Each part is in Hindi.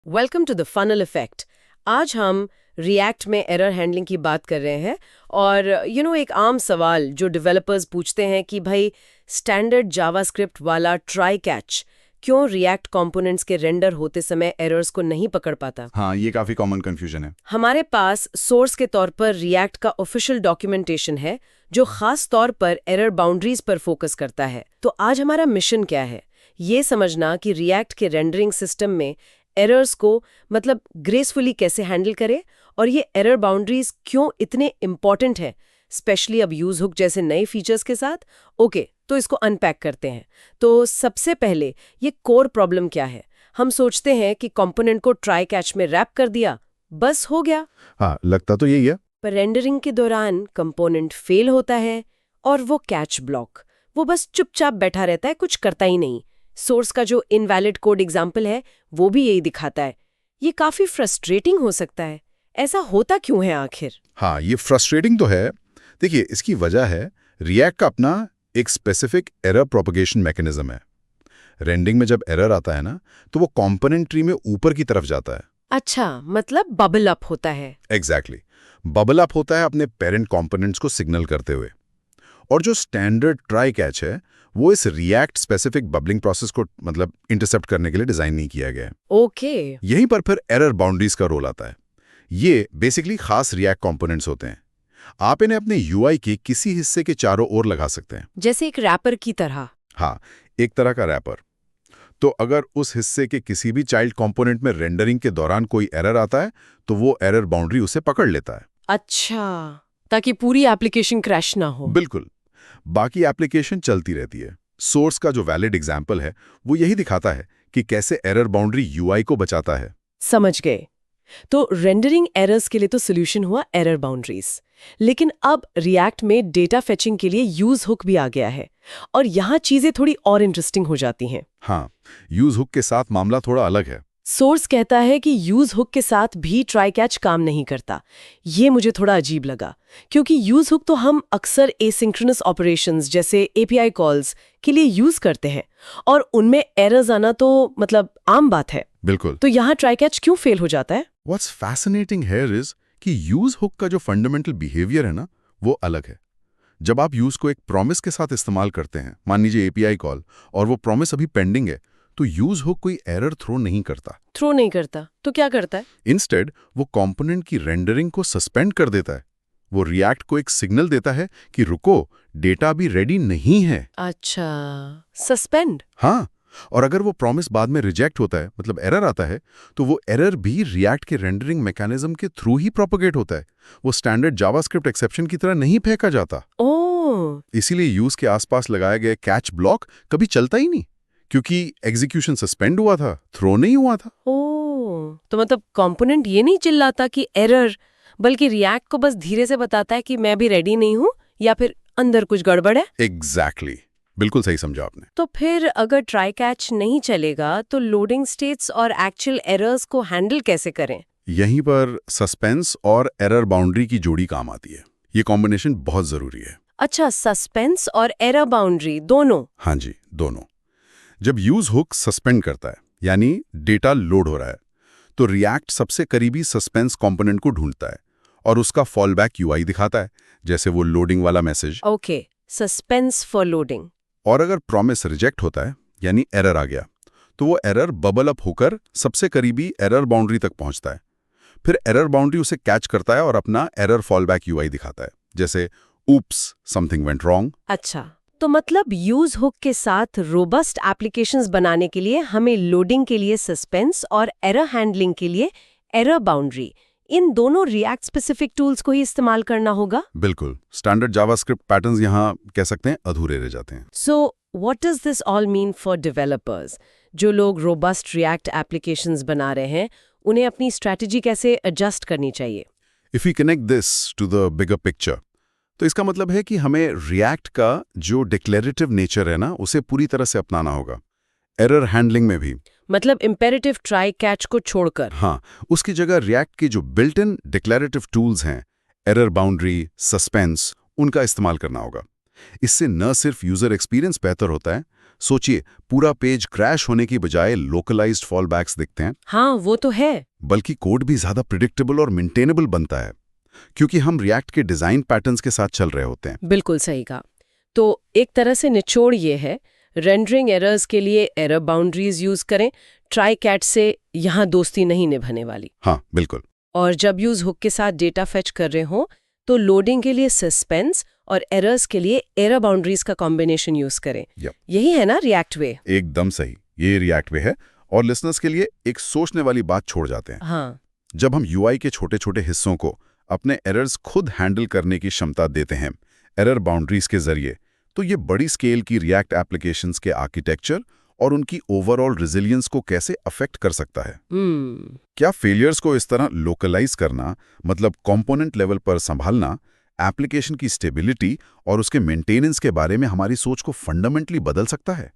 Welcome to the funnel effect. आज हम रिएक्ट में एरर हैंडलिंग की बात कर रहे हैं और एक आम सवाल जो डेवलपर्स पूछते हैं कि भाई स्टैंडर्ड जावास्क्रिप्ट वाला ट्राई कैच क्यों रिएक्ट कंपोनेंट्स के रेंडर होते समय एरर्स को नहीं पकड़ पाता। हाँ, ये काफी कॉमन कंफ्यूजन है। हमारे पास सोर्स के तौर पर रिएक्ट का ऑफिशियल डॉक्यूमेंटेशन है जो खास तौर पर एरर बाउंड्रीज पर फोकस करता है। तो आज हमारा मिशन क्या है, ये समझना कि रिएक्ट के रेंडरिंग सिस्टम में एरर्स को ग्रेसफुली कैसे हैंडल करे और ये एरर बाउंड्रीज क्यों इतने इंपॉर्टेंट है, स्पेशली अब यूज हुक जैसे नए फीचर्स के साथ। ओके, तो इसको अनपैक करते हैं। तो सबसे पहले ये कोर प्रॉब्लम क्या है। हम सोचते हैं कि कंपोनेंट को ट्राई कैच में रैप कर दिया, बस हो गया। हाँ, लगता तो यही है। पर रेंडरिंग के दौरान कंपोनेंट फेल होता है और वो कैच ब्लॉक, वो बस चुपचाप बैठा रहता है, कुछ करता ही नहीं। सोर्स का जो इनवैलिड कोड एग्जाम्पल है वो भी यही दिखाता है। ये काफी फ्रस्ट्रेटिंग हो सकता है। ऐसा होता क्यों है आखिर? हाँ, ये फ्रस्ट्रेटिंग तो है। देखिए, इसकी वजह है रिएक्ट का अपना एक स्पेसिफिक एरर प्रोपगेशन मैकेनिज्म है। रेंडिंग में जब एरर आता है ना, तो वो कंपोनेंट ट्री में ऊपर की तरफ जाता है। अच्छा, मतलब बबल अप होता है। एग्जैक्टली, बबल अप होता है अपने पेरेंट कंपोनेंट्स को सिग्नल करते हुए। और जो स्टैंडर्ड ट्राई कैच है वो इस रिएक्ट स्पेसिफिक बबलिंग प्रोसेस को इंटरसेप्ट करने के लिए डिजाइन नहीं किया गया है। ओके। यहीं पर फिर एरर बाउंड्रीज का रोल आता है। ये बेसिकली खास रिएक्ट कंपोनेंट्स होते हैं। आप इन्हें अपने यूआई के किसी हिस्से के चारों ओर लगा सकते हैं, जैसे एक रैपर की तरह। हाँ, एक तरह का रैपर। तो अगर उस हिस्से के किसी भी चाइल्ड कंपोनेंट में रेंडरिंग के दौरान कोई एरर आता है तो वो एरर बाउंड्री उसे पकड़ लेता है। अच्छा, ताकि पूरी एप्लीकेशन क्रैश ना हो। बिल्कुल, बाकी एप्लीकेशन चलती रहती है। सोर्स का जो वैलिड एग्जाम्पल है वो यही दिखाता है कि कैसे एरर बाउंड्री यूआई को बचाता है। समझ गए। तो रेंडरिंग एरर्स के लिए तो सोल्यूशन हुआ एरर बाउंड्रीज, लेकिन अब रिएक्ट में डेटा फेचिंग के लिए यूज हुक भी आ गया है और यहाँ चीजें थोड़ी और इंटरेस्टिंग हो जाती हैं। हाँ, यूज हुक के साथ मामला थोड़ा अलग है। सोर्स कहता है कि यूज हुक के साथ भी ट्राई कैच काम नहीं करता। ये मुझे थोड़ा अजीब लगा, क्योंकि यूज हुक तो हम अक्सर एसिंक्रोनस ऑपरेशंस जैसे एपीआई कॉल्स के लिए यूज करते हैं और उनमें एरर्स आना तो आम बात है। बिल्कुल। तो यहाँ ट्राई कैच क्यों फेल हो जाता है? व्हाट्स फैसिनेटिंग हियर इज कि यूज हुक का जो फंडामेंटल बिहेवियर है ना, वो अलग है। जब आप यूज को एक प्रॉमिस के साथ इस्तेमाल करते हैं, मान लीजिए एपीआई कॉल, और वो प्रॉमिस अभी पेंडिंग है, तो यूज हुक कोई एरर थ्रो नहीं करता। तो क्या करता है? इंस्टेड वो कंपोनेंट की रेंडरिंग को सस्पेंड कर देता है। वो रिएक्ट को एक सिग्नल देता है कि रुको, डेटा अभी रेडी नहीं है। अच्छा, सस्पेंड। हाँ, और अगर वो प्रॉमिस बाद में रिजेक्ट होता है, एरर आता है, तो वो एरर भी रिएक्ट के रेंडरिंग मैकेनिज्म के थ्रू ही प्रोपगेट होता है। वो स्टैंडर्ड जावास्क्रिप्ट एक्सेप्शन की तरह नहीं फेंका जाता। इसीलिए यूज के आसपास लगाया गया कैच ब्लॉक कभी चलता ही नहीं, क्योंकि एग्जीक्यूशन सस्पेंड हुआ था, थ्रो नहीं हुआ था। तो कंपोनेंट ये नहीं चिल्लाता कि एरर, बल्कि रिएक्ट को बस धीरे से बताता है कि मैं भी रेडी नहीं हूँ या फिर अंदर कुछ गड़बड़ है। एग्जैक्टली, बिल्कुल सही समझा आपने। तो फिर अगर ट्राई कैच नहीं चलेगा तो लोडिंग स्टेट्स और एक्चुअल एरर्स को हैंडल कैसे करें? यहीं पर सस्पेंस और एरर बाउंड्री की जोड़ी काम आती है। ये कॉम्बिनेशन बहुत जरूरी है। अच्छा, सस्पेंस और एरर बाउंड्री दोनों? हाँ जी, दोनों। जब यूज हुक सस्पेंड करता है, यानी डेटा लोड हो रहा है, तो रिएक्ट सबसे करीबी सस्पेंस कंपोनेंट को ढूंढता है और उसका फॉलबैक यूआई दिखाता है, जैसे वो लोडिंग वाला message. Okay, suspense for loading. और अगर प्रॉमिस रिजेक्ट होता है, यानी एरर आ गया, तो वो एरर बबल अप होकर सबसे करीबी एरर बाउंड्री तक पहुंचता है। फिर एरर बाउंड्री उसे कैच करता है और अपना एरर फॉलबैक यूआई दिखाता है, जैसे ऊप्स, समथिंग वेंट रॉन्ग। अच्छा, तो यूज हुक के साथ रोबस्ट एप्लीकेशंस बनाने के लिए हमें लोडिंग के लिए सस्पेंस और एरर हैंडलिंग के लिए एरर बाउंड्री, इन दोनों रिएक्ट स्पेसिफिक टूल्स को ही इस्तेमाल करना होगा। बिल्कुल, स्टैंडर्ड जावास्क्रिप्ट पैटर्न्स यहाँ कह सकते हैं अधूरे रह जाते हैं। So what does this all mean for developers? जो लोग रोबस्ट रिएक्ट एप्लीकेशंस बना रहे हैं, उन्हें अपनी स्ट्रैटेजी कैसे एडजस्ट करनी चाहिए? If you connect this to the bigger picture, तो इसका मतलब है कि हमें रिएक्ट का जो डिक्लेरेटिव नेचर है ना, उसे पूरी तरह से अपनाना होगा। एरर हैंडलिंग में भी इम्पेरेटिव ट्राई कैच को छोड़कर। हाँ, उसकी जगह रिएक्ट के जो बिल्ट इन डिक्लेरेटिव टूल्स हैं, एरर बाउंड्री, सस्पेंस, उनका इस्तेमाल करना होगा। इससे न सिर्फ यूजर एक्सपीरियंस बेहतर होता है, सोचिए, पूरा पेज क्रैश होने की बजाय लोकलाइज्ड फॉलबैक्स दिखते हैं, हाँ, वो तो है। बल्कि कोड भी ज़्यादा प्रिडिक्टेबल और मेंटेनेबल बनता है, क्योंकि हम रिएक्ट के डिज़ाइन पैटर्न्स के साथ चल रहे होते हैं। बिल्कुल सही कहा। तो एक तरह से निचोड़ ये है, रेंडरिंग एरर्स के लिए एरर बाउंड्रीज यूज करें, ट्राई कैट से यहाँ दोस्ती नहीं निभाने वाली। हाँ, बिल्कुल। और जब यूज हुक के साथ डेटा फेच कर रहे हो तो लोडिंग के लिए सस्पेंस और एरर्स के लिए एरर बाउंड्रीज का कॉम्बिनेशन यूज करें। यही है ना रिएक्ट वे? एकदम सही, ये रिएक्ट वे है। और लिसनर्स के लिए एक सोचने वाली बात छोड़ जाते हैं। हाँ। जब हम यूआई के छोटे छोटे हिस्सों को अपने एरर्स खुद हैंडल करने की क्षमता देते हैं एरर बाउंड्रीज के जरिए, तो ये बड़ी स्केल की रिएक्ट एप्लीकेशंस के आर्किटेक्चर और उनकी ओवरऑल रेजिलियंस को कैसे अफेक्ट कर सकता है। क्या फेलियर्स को इस तरह लोकलाइज करना, मतलब कंपोनेंट लेवल पर संभालना, एप्लीकेशन की स्टेबिलिटी और उसके मेंटेनेंस के बारे में हमारी सोच को फंडामेंटली बदल सकता है?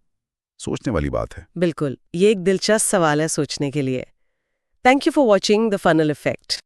सोचने वाली बात है। बिल्कुल, ये एक दिलचस्प सवाल है सोचने के लिए। Thank you for watching the funnel effect.